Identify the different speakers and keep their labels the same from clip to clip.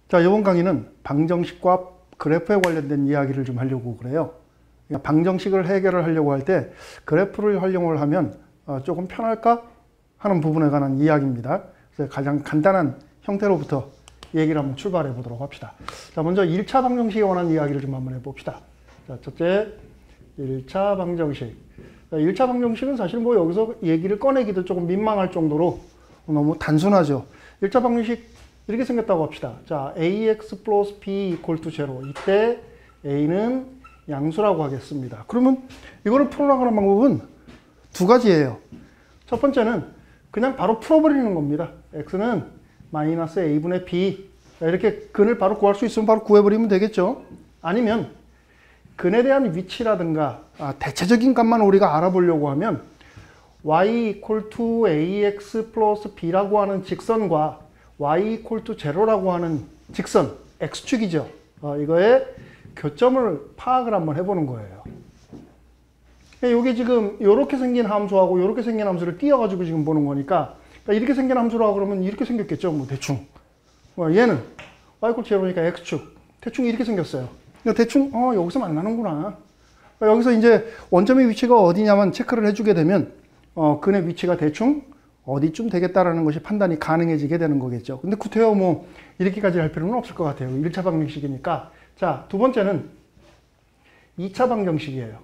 Speaker 1: 자, 이번 강의는 방정식과 그래프에 관련된 이야기를 좀 하려고 그래요. 그러니까 방정식을 해결을 하려고 할 때 그래프를 활용을 하면 조금 편할까 하는 부분에 관한 이야기입니다. 그래서 가장 간단한 형태로부터 얘기를 한번 출발해 보도록 합시다. 자, 먼저 1차 방정식에 관한 이야기를 좀 한번 해봅시다. 자, 첫째, 1차 방정식. 자, 1차 방정식은 사실 뭐 여기서 얘기를 꺼내기도 조금 민망할 정도로 너무 단순하죠. 1차 방정식 이렇게 생겼다고 합시다. 자, ax 플러스 b 이퀄 투 제로. 이때 a는 양수라고 하겠습니다. 그러면 이거를 풀어나가는 방법은 두 가지예요. 첫 번째는 그냥 바로 풀어버리는 겁니다. x는 마이너스 a분의 b. 자, 이렇게 근을 바로 구할 수 있으면 바로 구해버리면 되겠죠. 아니면 근에 대한 위치라든가 대체적인 값만 우리가 알아보려고 하면 y 이퀄 투 ax 플러스 b라고 하는 직선과 y 이퀄 투 제로라고 하는 직선, x축이죠. 이거의 교점을 파악을 한번 해보는 거예요. 이게 지금 이렇게 생긴 함수하고 이렇게 생긴 함수를 띄어가지고 지금 보는 거니까 이렇게 생긴 함수라고 그러면 이렇게 생겼겠죠. 뭐 대충. 얘는 y 이퀄 제로니까 x축. 대충 이렇게 생겼어요. 대충 여기서 만나는구나. 여기서 이제 원점의 위치가 어디냐만 체크를 해주게 되면 근의 위치가 대충 어디쯤 되겠다라는 것이 판단이 가능해지게 되는 거겠죠. 근데 구태여 뭐 이렇게까지 할 필요는 없을 것 같아요. 1차 방정식이니까. 자, 두 번째는 2차 방정식이에요.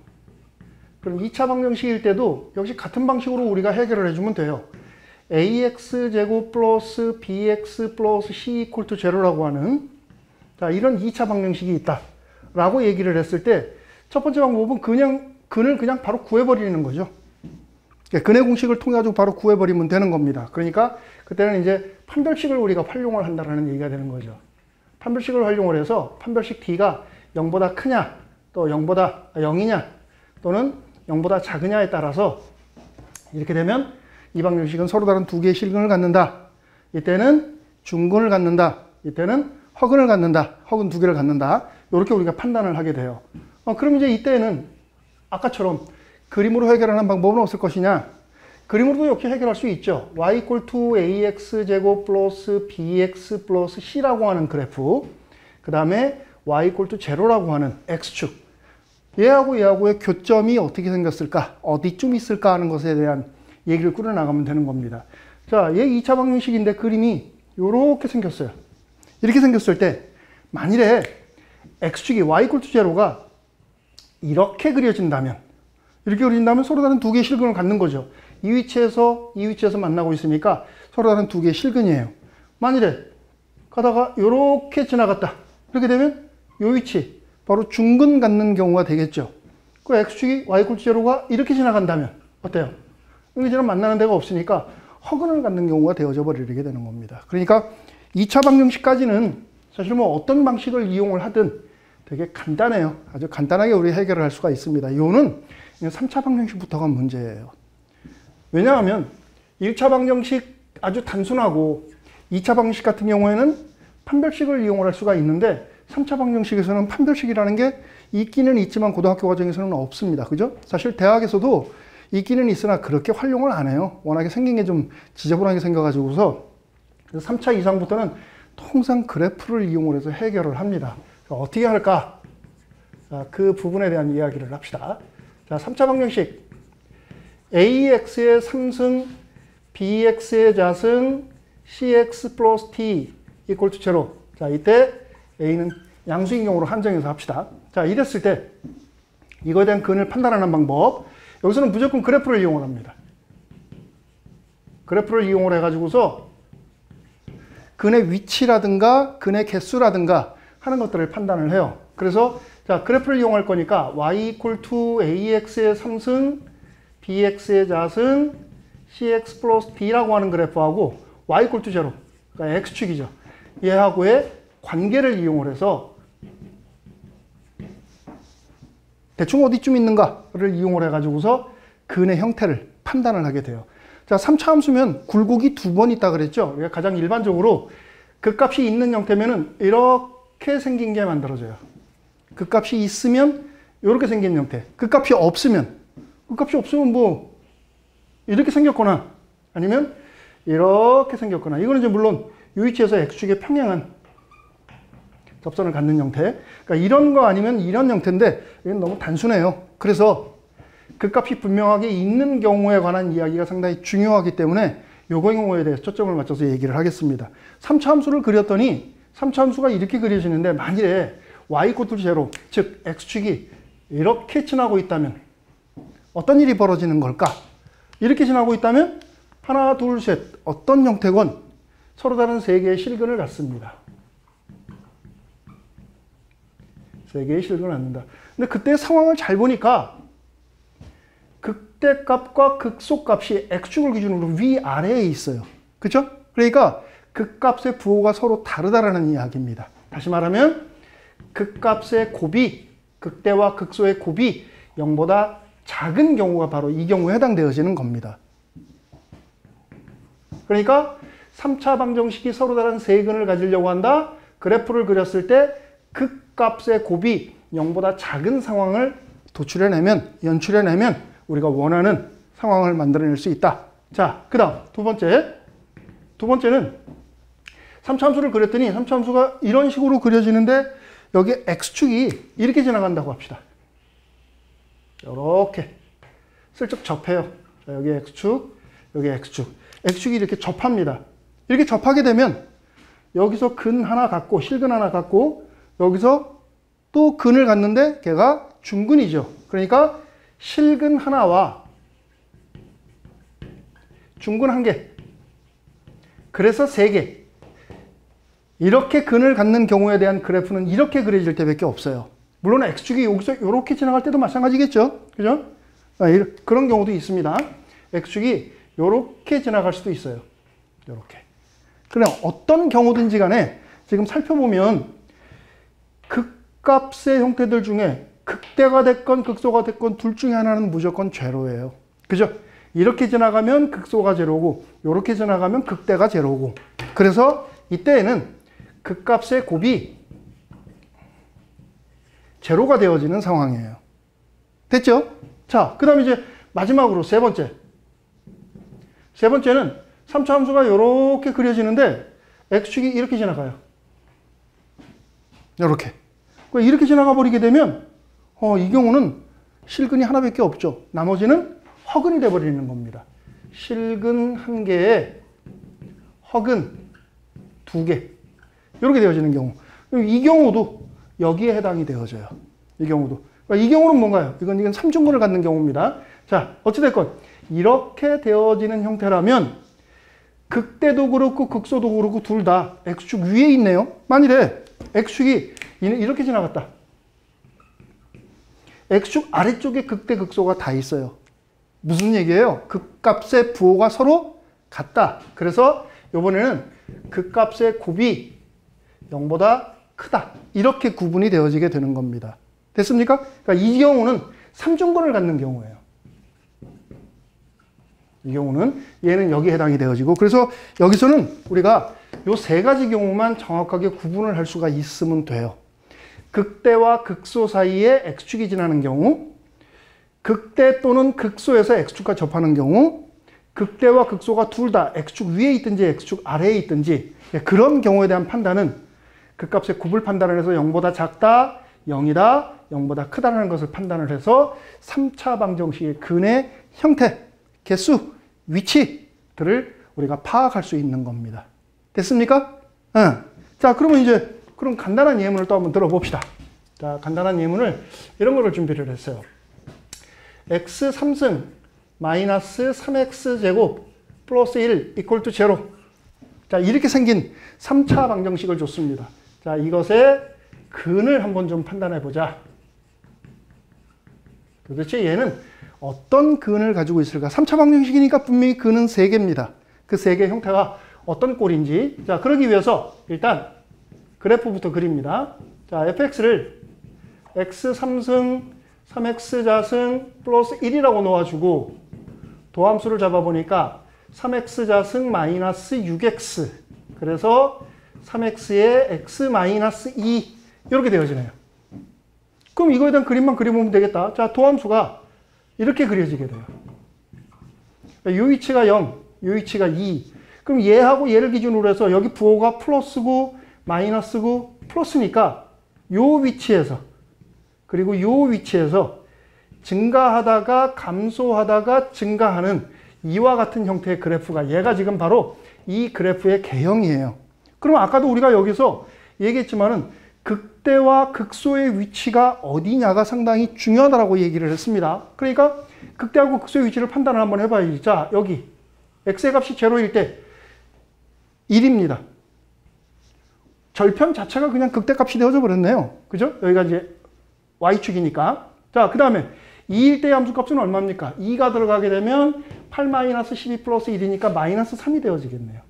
Speaker 1: 그럼 2차 방정식일 때도 역시 같은 방식으로 우리가 해결을 해주면 돼요. ax제곱 플러스 bx 플러스 c 이퀄 투 제로라고 하는 자, 이런 2차 방정식이 있다 라고 얘기를 했을 때 첫 번째 방법은 근을 그냥 바로 구해버리는 거죠. 근의 공식을 통해 가지고 바로 구해버리면 되는 겁니다. 그러니까 그때는 이제 판별식을 우리가 활용을 한다라는 얘기가 되는 거죠. 판별식을 활용을 해서 판별식 t가 0보다 크냐 또 0이냐 또는 0보다 작으냐에 따라서 이렇게 되면 이 방정식은 서로 다른 두 개의 실근을 갖는다. 이때는 중근을 갖는다. 이때는 허근을 갖는다. 허근 두 개를 갖는다. 이렇게 우리가 판단을 하게 돼요. 그럼 이제 이때는 아까처럼 그림으로 해결하는 방법은 없을 것이냐? 그림으로도 이렇게 해결할 수 있죠. y 이퀄 투 ax 제곱 플러스 bx 플러스 c라고 하는 그래프. 그 다음에 y 이퀄 투 제로라고 하는 x축. 얘하고의 교점이 어떻게 생겼을까? 어디쯤 있을까 하는 것에 대한 얘기를 꾸려나가면 되는 겁니다. 자, 얘 2차 방정식인데 그림이 이렇게 생겼어요. 이렇게 생겼을 때 만일에 x축이 y 이퀄 투 제로가 이렇게 그려진다면 서로 다른 두 개의 실근을 갖는 거죠. 이 위치에서 만나고 있으니까 서로 다른 두 개의 실근이에요. 만일에 가다가 이렇게 지나갔다. 이렇게 되면 이 위치, 바로 중근 갖는 경우가 되겠죠. 그 x축이 y 이퀄 투 제로가 이렇게 지나간다면 어때요? 여기는 만나는 데가 없으니까 허근을 갖는 경우가 되어져 버리게 되는 겁니다. 그러니까 2차 방정식까지는 사실 뭐 어떤 방식을 이용을 하든 되게 간단해요. 아주 간단하게 우리 해결을 할 수가 있습니다. 이거는 3차 방정식부터가 문제예요. 왜냐하면 1차 방정식 아주 단순하고 2차 방정식 같은 경우에는 판별식을 이용을 할 수가 있는데 3차 방정식에서는 판별식이라는 게 있기는 있지만 고등학교 과정에서는 없습니다. 그죠? 사실 대학에서도 있기는 있으나 그렇게 활용을 안 해요. 워낙에 생긴 게 좀 지저분하게 생겨가지고서 3차 이상부터는 통상 그래프를 이용을 해서 해결을 합니다. 어떻게 할까? 자, 그 부분에 대한 이야기를 합시다. 자, 3차 방정식. ax의 3승, bx의 자승, cx 플러스 t 이퀄 투 제로. 자, 이때 a는 양수인 경우로 한정해서 합시다. 자, 이랬을 때 이거에 대한 근을 판단하는 방법. 여기서는 무조건 그래프를 이용을 합니다. 그래프를 이용을 해가지고서 근의 위치라든가 근의 개수라든가 하는 것들을 판단을 해요. 그래서 자, 그래프를 이용할 거니까 y 이퀄 투 ax의 3승, bx의 자승, cx 플러스 d라고 하는 그래프하고 y 이퀄 투 제로, 그러니까 x축이죠. 얘하고의 관계를 이용을 해서 대충 어디쯤 있는가를 이용을 해가지고서 근의 형태를 판단을 하게 돼요. 자, 3차 함수면 굴곡이 두 번 있다 그랬죠. 가장 일반적으로 극값이 있는 형태면은 이렇게 생긴 게 만들어져요. 극값이 있으면 이렇게 생긴 형태. 극값이 없으면 뭐 이렇게 생겼거나 아니면 이렇게 생겼거나 이거는 이제 물론 이 위치에서 x축의 평행한 접선을 갖는 형태. 그러니까 이런 거 아니면 이런 형태인데 이건 너무 단순해요. 그래서 극값이 분명하게 있는 경우에 관한 이야기가 상당히 중요하기 때문에 요거 경우에 대해서 초점을 맞춰서 얘기를 하겠습니다. 3차 함수를 그렸더니 3차 함수가 이렇게 그려지는데 만일에 y = 0, 즉 x축이 이렇게 지나고 있다면 어떤 일이 벌어지는 걸까? 이렇게 지나고 있다면 하나, 둘, 셋 어떤 형태건 서로 다른 세 개의 실근을 갖습니다. 세 개의 실근을 갖는다. 근데 그때 상황을 잘 보니까 극대값과 극소값이 x축을 기준으로 위아래에 있어요. 그렇죠? 그러니까 극값의 부호가 서로 다르다라는 이야기입니다. 다시 말하면 극값의 곱이 극대와 극소의 곱이 0보다 작은 경우가 바로 이 경우에 해당되어지는 겁니다. 그러니까 3차 방정식이 서로 다른 세 근을 가지려고 한다. 그래프를 그렸을 때 극값의 곱이 0보다 작은 상황을 도출해내면, 연출해내면 우리가 원하는 상황을 만들어낼 수 있다. 자, 그 다음 두 번째는 3차 함수를 그렸더니 3차 함수가 이런 식으로 그려지는데 여기 x축이 이렇게 지나간다고 합시다. 이렇게 슬쩍 접해요. 자, 여기 x축, 여기 x축. x축이 이렇게 접합니다. 이렇게 접하게 되면 여기서 근 하나 갖고 실근 하나 갖고 여기서 또 근을 갖는데 걔가 중근이죠. 그러니까 실근 하나와 중근 한 개. 그래서 세 개. 이렇게 근을 갖는 경우에 대한 그래프는 이렇게 그려질 때밖에 없어요. 물론 x축이 여기서 이렇게 지나갈 때도 마찬가지겠죠. 그죠? 그런 경우도 있습니다. x축이 이렇게 지나갈 수도 있어요. 이렇게. 그냥 어떤 경우든지 간에 지금 살펴보면 극값의 형태들 중에 극대가 됐건 극소가 됐건 둘 중에 하나는 무조건 제로예요. 그죠? 이렇게 지나가면 극소가 제로고 이렇게 지나가면 극대가 제로고 그래서 이때에는 극값의 곱이 제로가 되어지는 상황이에요. 됐죠? 자, 그 다음에 이제 마지막으로 세 번째는 3차 함수가 이렇게 그려지는데 x축이 이렇게 지나가요. 이렇게 지나가 버리게 되면 이 경우는 실근이 하나밖에 없죠. 나머지는 허근이 돼버리는 겁니다. 실근 한 개에 허근 두 개. 이렇게 되어지는 경우. 이 경우도 여기에 해당이 되어져요. 이 경우도. 그러니까 이 경우는 뭔가요? 이건 삼중근을 갖는 경우입니다. 자, 어찌됐건 이렇게 되어지는 형태라면 극대도 그렇고 극소도 그렇고 둘 다 x축 위에 있네요. 만일에 x축이 이렇게 지나갔다. x축 아래쪽에 극대 극소가 다 있어요. 무슨 얘기예요? 극값의 부호가 서로 같다. 그래서 이번에는 극값의 곱이 0보다 크다. 이렇게 구분이 되어지게 되는 겁니다. 됐습니까? 그러니까 이 경우는 삼중근을 갖는 경우예요. 이 경우는 얘는 여기에 해당이 되어지고 그래서 여기서는 우리가 이 세 가지 경우만 정확하게 구분을 할 수가 있으면 돼요. 극대와 극소 사이에 x축이 지나는 경우, 극대 또는 극소에서 x축과 접하는 경우, 극대와 극소가 둘 다 x축 위에 있든지 x축 아래에 있든지 그런 경우에 대한 판단은 극값의 곱을 판단을 해서 0보다 작다, 0이다, 0보다 크다라는 것을 판단을 해서 3차 방정식의 근의 형태, 개수, 위치들을 우리가 파악할 수 있는 겁니다. 됐습니까? 자, 그러면 그럼 간단한 예문을 또 한번 들어봅시다. 자, 간단한 예문을 이런 거를 준비를 했어요. x 3승 마이너스 3x 제곱 플러스 1 이퀄 투 제로. 자, 이렇게 생긴 3차 방정식을 줬습니다. 자, 이것의 근을 한번 좀 판단해 보자. 도대체 얘는 어떤 근을 가지고 있을까? 3차 방정식이니까 분명히 근은 3개입니다. 그 3개의 형태가 어떤 꼴인지. 자, 그러기 위해서 일단 그래프부터 그립니다. 자, fx를 x 3승 3x 자승 플러스 1이라고 놓아주고 도함수를 잡아보니까 3x 자승 마이너스 6x 그래서 3x에 x 마이너스 2 이렇게 되어지네요. 그럼 이거에 대한 그림만 그려보면 되겠다. 자, 도함수가 이렇게 그려지게 돼요. 요 위치가 0, 요 위치가 2. 그럼 얘하고 얘를 기준으로 해서 여기 부호가 플러스고 마이너스고 플러스니까 요 위치에서 그리고 요 위치에서 증가하다가 감소하다가 증가하는 이와 같은 형태의 그래프가 얘가 지금 바로 이 그래프의 개형이에요. 그럼 아까도 우리가 여기서 얘기했지만은 극대와 극소의 위치가 어디냐가 상당히 중요하다고 얘기를 했습니다. 그러니까 극대하고 극소의 위치를 판단을 한번 해봐야지. 자, 여기 x의 값이 0일 때 1입니다. 절편 자체가 그냥 극대값이 되어져 버렸네요. 그죠? 여기가 이제 y축이니까. 자, 그 다음에 2일 때의 함수값은 얼마입니까? 2가 들어가게 되면 8-12 플러스 1이니까 마이너스 3이 되어지겠네요.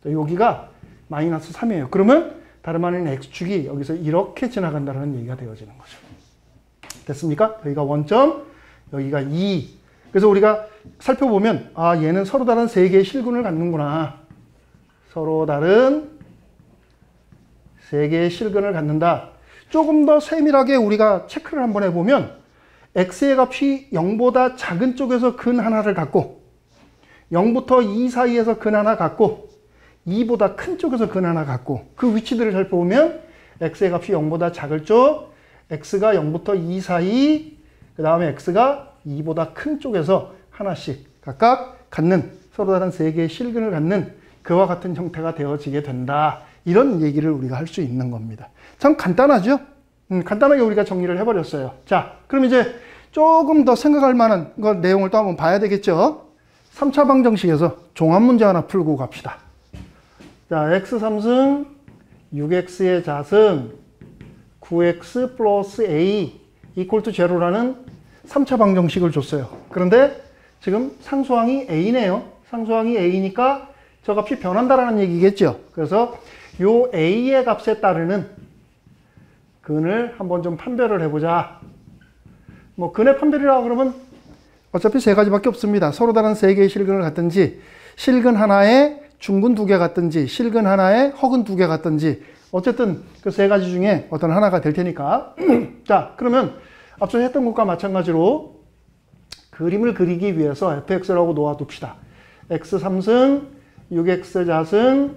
Speaker 1: 여기가 마이너스 3이에요. 그러면 다름 아닌 x축이 여기서 이렇게 지나간다는 얘기가 되어지는 거죠. 됐습니까? 여기가 원점, 여기가 2. 그래서 우리가 살펴보면 아, 얘는 서로 다른 세 개의 실근을 갖는구나. 서로 다른 세 개의 실근을 갖는다. 조금 더 세밀하게 우리가 체크를 한번 해보면 x의 값이 0보다 작은 쪽에서 근 하나를 갖고 0부터 2 사이에서 근 하나 갖고 2보다 큰 쪽에서 근 하나 갖고 그 위치들을 살펴보면 x의 값이 0보다 작을 쪽, x가 0부터 2 사이, 그 다음에 x가 2보다 큰 쪽에서 하나씩 각각 갖는 서로 다른 세 개의 실근을 갖는 그와 같은 형태가 되어지게 된다. 이런 얘기를 우리가 할 수 있는 겁니다. 참 간단하죠? 간단하게 우리가 정리를 해버렸어요. 자, 그럼 이제 조금 더 생각할 만한 내용을 또 한번 봐야 되겠죠? 3차 방정식에서 종합 문제 하나 풀고 갑시다. 자, x 3승, 6x의 자승, 9x 플러스 a 이퀄 투 제로라는 3차 방정식을 줬어요. 그런데 지금 상수항이 a네요. 상수항이 a니까 저 값이 변한다라는 얘기겠죠. 그래서 요 a의 값에 따르는 근을 한번 좀 판별을 해보자. 뭐 근의 판별이라 그러면 어차피 세 가지밖에 없습니다. 서로 다른 세 개의 실근을 갖든지 실근 하나에 중근 두 개 같든지 실근 하나에 허근 두 개 같든지 어쨌든 그 세 가지 중에 어떤 하나가 될 테니까 자, 그러면 앞서 했던 것과 마찬가지로 그림을 그리기 위해서 fx라고 놓아둡시다. x 3승, 6x 자승,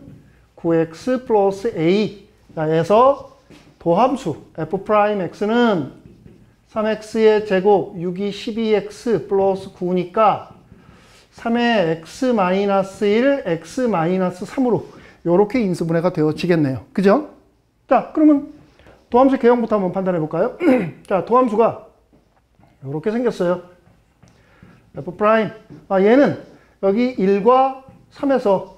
Speaker 1: 9x 플러스 a 에서 도함수 f'x는 3x의 제곱 6이 12x 플러스 9니까 3의 x-1, x-3으로 이렇게 인수분해가 되어지겠네요. 그죠? 자, 그러면 도함수 개형부터 한번 판단해 볼까요? 자, 도함수가 이렇게 생겼어요. f'. 얘는 여기 1과 3에서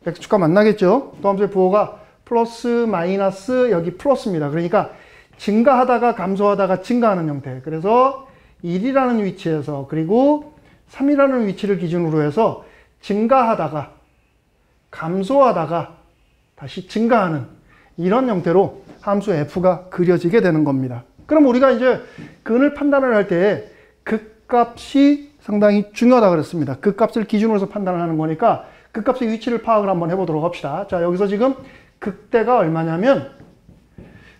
Speaker 1: x축과 만나겠죠? 도함수의 부호가 플러스, 마이너스, 여기 플러스입니다. 그러니까 증가하다가 감소하다가 증가하는 형태. 그래서 1이라는 위치에서 그리고 3이라는 위치를 기준으로 해서 증가하다가 감소하다가 다시 증가하는 이런 형태로 함수 f가 그려지게 되는 겁니다. 그럼 우리가 이제 근을 판단을 할 때 극값이 상당히 중요하다고 그랬습니다. 극값을 기준으로 해서 판단을 하는 거니까 극값의 위치를 파악을 한번 해보도록 합시다. 자, 여기서 지금 극대가 얼마냐면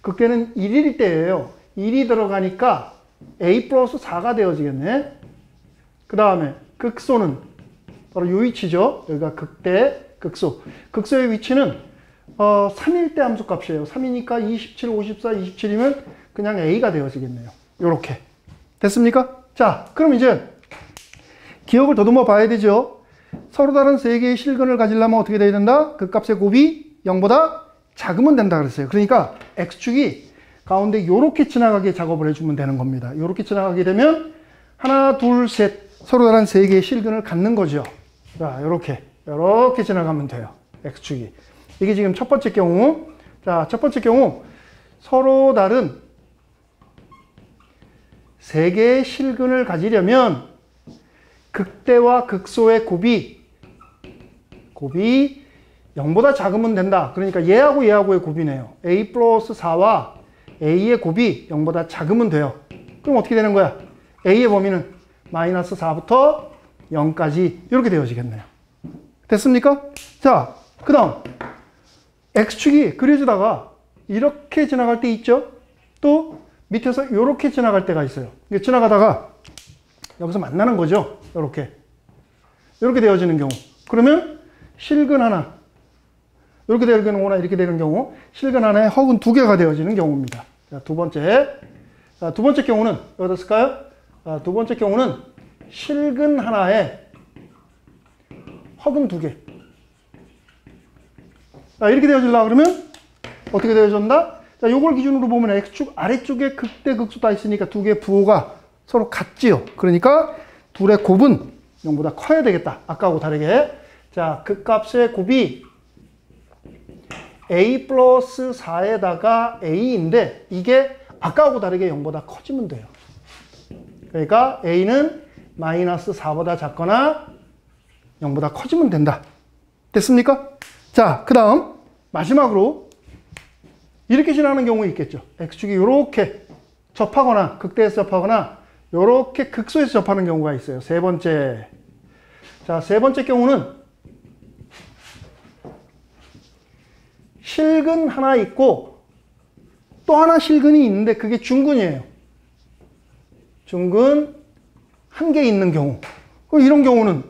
Speaker 1: 극대는 1일 때예요. 1이 들어가니까 a 플러스 4가 되어지겠네. 그 다음에 극소는 바로 이 위치죠. 여기가 극대, 극소. 극소의 위치는 3일 때 함수값이에요. 3이니까 27, 54, 27이면 그냥 a가 되어지겠네요. 요렇게. 됐습니까? 자, 그럼 이제 기억을 더듬어 봐야 되죠. 서로 다른 세 개의 실근을 가지려면 어떻게 돼야 된다? 극값의 곱이 0보다 작으면 된다 그랬어요. 그러니까 x축이 가운데 이렇게 지나가게 작업을 해주면 되는 겁니다. 이렇게 지나가게 되면 하나, 둘, 셋 서로 다른 세 개의 실근을 갖는 거죠. 자, 이렇게 지나가면 돼요. x축이. 이게 지금 첫 번째 경우. 자, 첫 번째 경우 서로 다른 세 개의 실근을 가지려면 극대와 극소의 곱이 0보다 작으면 된다. 그러니까 얘하고 얘하고의 곱이네요. a 플러스 4와 a의 곱이 0보다 작으면 돼요. 그럼 어떻게 되는 거야? a의 범위는 마이너스 4부터 0까지 이렇게 되어지겠네요. 됐습니까? 자, 그 다음 x축이 그려지다가 이렇게 지나갈 때 있죠? 또 밑에서 이렇게 지나갈 때가 있어요. 지나가다가 여기서 만나는 거죠. 이렇게 되어지는 경우. 그러면 실근 하나, 이렇게 되는 경우나 이렇게 되는 경우, 실근 하나에 허근 두 개가 되어지는 경우입니다. 자, 두 번째. 자, 두 번째 경우는 어디다 쓸까요? 자, 두 번째 경우는 실근 하나에 허근 두 개. 자, 이렇게 되어질라 그러면 어떻게 되어졌나? 자, 요걸 기준으로 보면 X축 아래쪽에 극대 극소 다 있으니까 두 개의 부호가 서로 같지요. 그러니까 둘의 곱은 0보다 커야 되겠다. 아까하고 다르게. 자, 극값의 곱이 A 플러스 4에다가 A인데 이게 아까하고 다르게 0보다 커지면 돼요. 그러니까 A는 마이너스 4보다 작거나 0보다 커지면 된다. 됐습니까? 자, 그 다음 마지막으로 이렇게 지나는 경우 있겠죠. X축이 이렇게 접하거나 극대에서 접하거나 이렇게 극소에서 접하는 경우가 있어요. 세 번째. 자, 세 번째 경우는 실근 하나 있고 또 하나 실근이 있는데 그게 중근이에요. 중근 한 개 있는 경우. 그럼 이런 경우는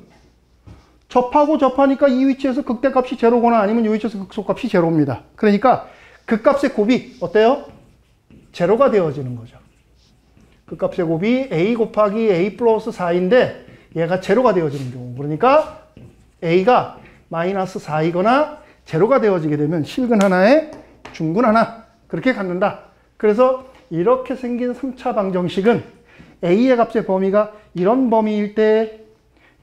Speaker 1: 접하고 접하니까 이 위치에서 극대값이 제로거나 아니면 이 위치에서 극소값이 제로입니다. 그러니까 극값의 곱이 어때요? 제로가 되어지는 거죠. 극값의 곱이 A 곱하기 A 플러스 4인데 얘가 제로가 되어지는 경우. 그러니까 A가 마이너스 4이거나 제로가 되어지게 되면 실근 하나에 중근 하나 그렇게 갖는다. 그래서 이렇게 생긴 3차 방정식은 A의 값의 범위가 이런 범위일 때,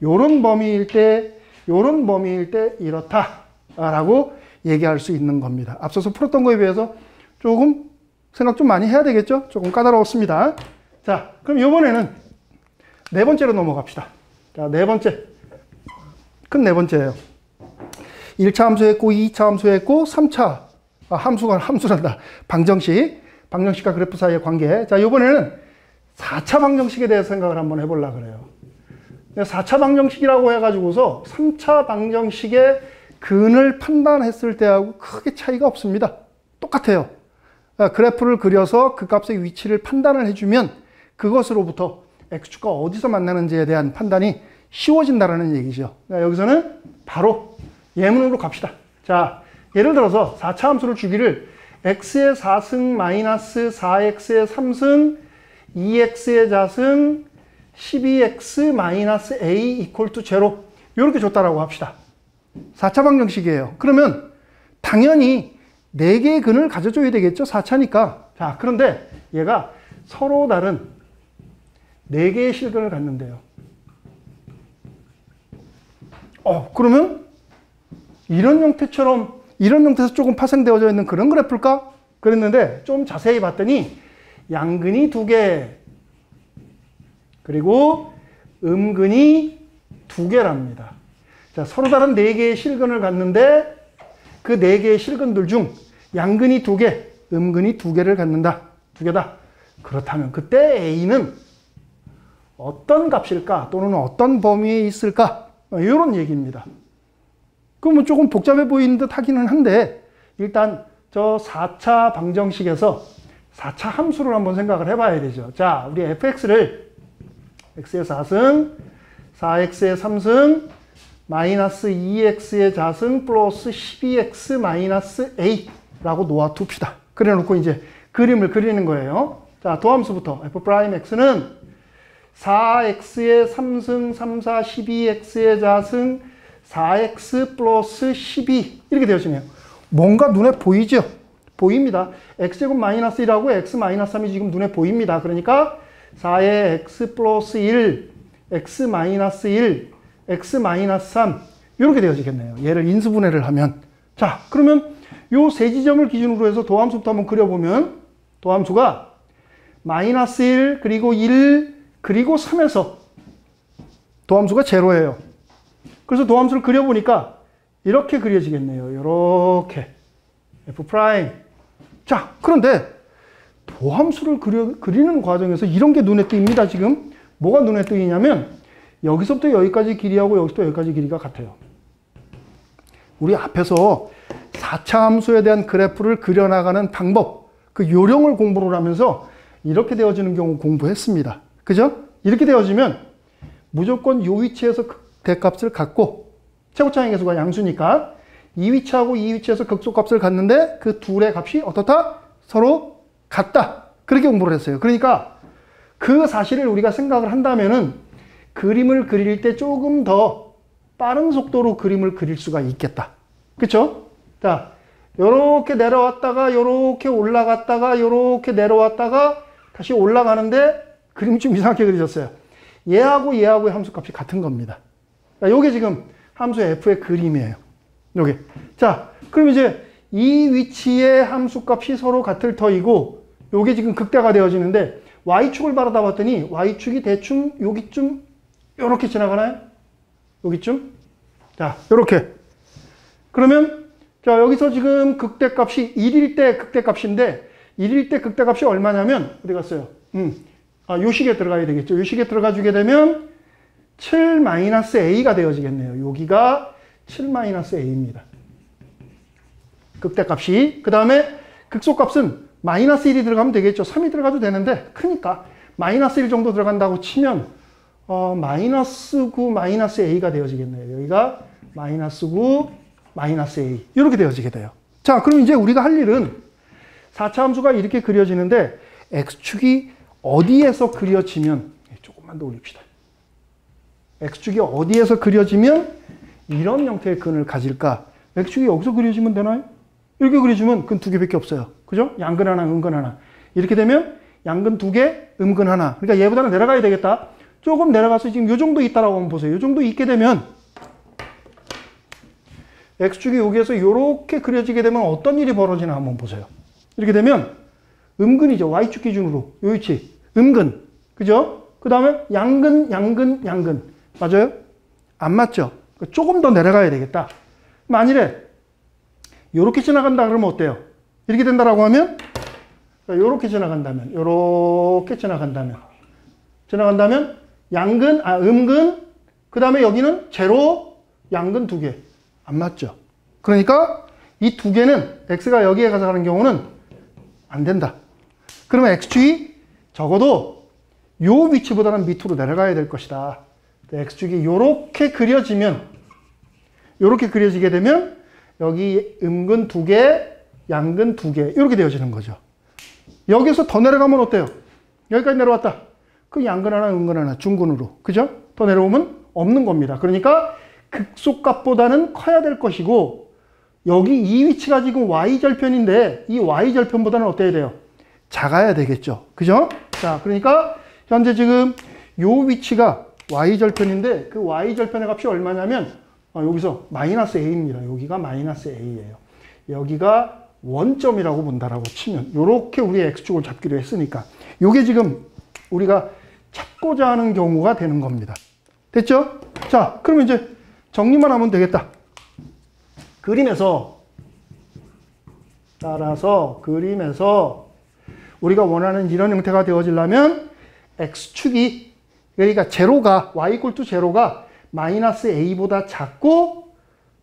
Speaker 1: 요런 범위일 때, 요런 범위일 때 이렇다라고 얘기할 수 있는 겁니다. 앞서서 풀었던 거에 비해서 조금 생각 좀 많이 해야 되겠죠? 조금 까다로웠습니다. 자, 그럼 이번에는 네 번째로 넘어갑시다. 자, 네 번째. 큰 네 번째예요. 1차 함수 했고, 2차 함수 했고, 3차 함수란다. 방정식과 그래프 사이의 관계. 자, 이번에는 4차 방정식에 대해서 생각을 한번 해보려고 그래요. 4차 방정식이라고 해가지고서 3차 방정식의 근을 판단했을 때하고 크게 차이가 없습니다. 똑같아요. 그래프를 그려서 그 값의 위치를 판단을 해주면 그것으로부터 X축과 어디서 만나는지에 대한 판단이 쉬워진다는 얘기죠. 여기서는 바로 예문으로 갑시다. 자, 예를 들어서 4차 함수를 주기를 x의 4승 마이너스 4x의 3승 2x의 자승 12x 마이너스 a 이퀄 투 제로 이렇게 줬다라고 합시다. 4차 방정식이에요. 그러면 당연히 4개의 근을 가져줘야 되겠죠. 4차니까. 자, 그런데 얘가 서로 다른 4개의 실근을 갖는데요. 그러면 이런 형태에서 조금 파생되어져 있는 그런 그래프일까? 그랬는데 좀 자세히 봤더니 양근이 2개 그리고 음근이 2개랍니다. 자, 서로 다른 4개의 실근을 갖는데 그 4개의 실근들 중 양근이 2개, 음근이 2개를 갖는다. 2개다. 그렇다면 그때 A는 어떤 값일까? 또는 어떤 범위에 있을까? 이런 얘기입니다. 그러면 조금 복잡해 보이는 듯 하기는 한데 일단 저 4차 방정식에서 4차 함수를 한번 생각을 해봐야 되죠. 자, 우리 fx를 x의 4승, 4x의 3승, 마이너스 2x의 자승 플러스 12x 마이너스 a라고 놓아둡시다. 그래놓고 이제 그림을 그리는 거예요. 자, 도함수부터 f'x는 4x의 3승, 3, 4, 12x의 자승, 4x 플러스 12 이렇게 되어지네요. 뭔가 눈에 보이죠? 보입니다. x제곱 마이너스 1하고 x 마이너스 3이 지금 눈에 보입니다. 그러니까 4의 x 플러스 1, x 마이너스 1, x 마이너스 3 이렇게 되어지겠네요. 얘를 인수분해를 하면. 자, 그러면 요 세 지점을 기준으로 해서 도함수부터 한번 그려보면 도함수가 마이너스 1 그리고 1 그리고 3에서 도함수가 제로예요. 그래서 도함수를 그려보니까 이렇게 그려지겠네요. 이렇게 f 프라임. 자, 그런데 도함수를 그리는 과정에서 이런 게 눈에 띕니다. 지금 뭐가 눈에 띄냐면 여기서부터 여기까지 길이하고 여기서부터 여기까지 길이가 같아요. 우리 앞에서 4차 함수에 대한 그래프를 그려나가는 방법, 그 요령을 공부를 하면서 이렇게 되어지는 경우 공부했습니다. 그죠? 이렇게 되어지면 무조건 이 위치에서 대값을 갖고 최고차항의 개수가 양수니까 이 위치하고 이 위치에서 극소값을 갖는데 그 둘의 값이 어떻다? 서로 같다. 그렇게 공부를 했어요. 그러니까 그 사실을 우리가 생각을 한다면은 그림을 그릴 때 조금 더 빠른 속도로 그림을 그릴 수가 있겠다. 그쵸? 자, 요렇게 내려왔다가 요렇게 올라갔다가 요렇게 내려왔다가 다시 올라가는데 그림이 좀 이상하게 그려졌어요. 얘하고 얘하고의 함수값이 같은 겁니다. 요게 지금 함수 f의 그림이에요. 요게. 자, 그럼 이제 이 위치의 함수값이 서로 같을 터이고 요게 지금 극대가 되어지는데 y축을 바라다 봤더니 y축이 대충 여기쯤 요렇게 지나가나요? 여기쯤? 자, 요렇게. 그러면 자, 여기서 지금 극대값이 1일 때 극대값인데 1일 때 극대값이 얼마냐면 어디 갔어요? 요 식에 들어가야 되겠죠. 요 식에 들어가 주게 되면 7-a가 되어지겠네요. 여기가 7-a입니다. 극대값이. 그 다음에 극소값은 -1이 들어가면 되겠죠. 3이 들어가도 되는데 크니까 -1 정도 들어간다고 치면 -9, -a가 되어지겠네요. 여기가 -9, -a 이렇게 되어지게 돼요. 자, 그럼 이제 우리가 할 일은 4차 함수가 이렇게 그려지는데 x축이 어디에서 그려지면 조금만 더 올립시다. x축이 어디에서 그려지면 이런 형태의 근을 가질까? x축이 여기서 그려지면 되나요? 이렇게 그려주면 근 두 개밖에 없어요. 그죠? 양근 하나, 음근 하나. 이렇게 되면 양근 두 개, 음근 하나. 그러니까 얘보다는 내려가야 되겠다. 조금 내려가서 지금 요 정도 있다라고 한번 보세요. 요 정도 있게 되면 x축이 여기에서 이렇게 그려지게 되면 어떤 일이 벌어지나 한번 보세요. 이렇게 되면 음근이죠. y축 기준으로. 요 위치. 음근. 그죠? 그 다음에 양근, 양근, 양근. 맞아요? 안 맞죠? 조금 더 내려가야 되겠다. 만일에 요렇게 지나간다 그러면 어때요? 이렇게 된다라고 하면 요렇게 지나간다면 요렇게 지나간다면 양근, 음근 그 다음에 여기는 제로, 양근 두 개. 안 맞죠? 그러니까 이 두 개는 x가 여기에 가서 가는 경우는 안 된다. 그러면 x축이 적어도 요 위치보다는 밑으로 내려가야 될 것이다. x축이 요렇게 그려지면 요렇게 그려지게 되면 여기 음근 두 개, 양근 두 개 이렇게 되어지는 거죠. 여기서 더 내려가면 어때요? 여기까지 내려왔다. 그 양근 하나, 음근 하나, 중근으로. 그죠? 더 내려오면 없는 겁니다. 그러니까 극소값보다는 커야 될 것이고 여기 이 위치가 지금 y절편인데 이 y절편보다는 어때야 돼요? 작아야 되겠죠. 그죠? 자, 그러니까 현재 지금 요 위치가 y절편인데 그 y절편의 값이 얼마냐면 여기서 -a입니다. 여기가 -a예요. 여기가 원점이라고 본다라고 치면 요렇게 우리 x축을 잡기로 했으니까 요게 지금 우리가 찾고자 하는 경우가 되는 겁니다. 됐죠? 자, 그러면 이제 정리만 하면 되겠다. 그림에서 따라서 그림에서 우리가 원하는 이런 형태가 되어지려면 x축이 그러니까 제로가 y 제로가 -a보다 작고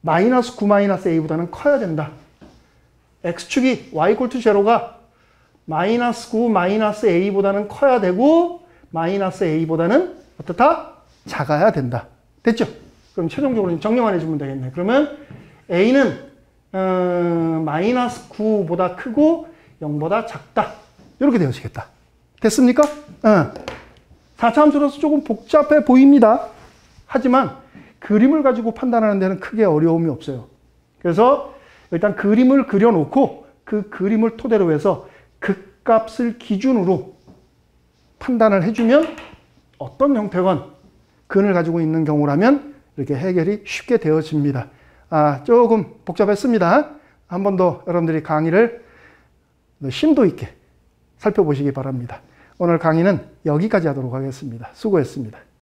Speaker 1: -9 -a보다는 커야 된다. x축이 y 제로가 -9 -a보다는 커야 되고 -a보다는 어떻다? 작아야 된다. 됐죠? 그럼 최종적으로 정리만 해주면 되겠네. 그러면 a는 -9보다 크고 0보다 작다. 이렇게 되어지겠다. 됐습니까? 4차 함수로서 조금 복잡해 보입니다. 하지만 그림을 가지고 판단하는 데는 크게 어려움이 없어요. 그래서 일단 그림을 그려놓고 그 그림을 토대로 해서 극값을 기준으로 판단을 해주면 어떤 형태건 근을 가지고 있는 경우라면 이렇게 해결이 쉽게 되어집니다. 조금 복잡했습니다. 한 번 더 여러분들이 강의를 심도 있게 살펴보시기 바랍니다. 오늘 강의는 여기까지 하도록 하겠습니다. 수고했습니다.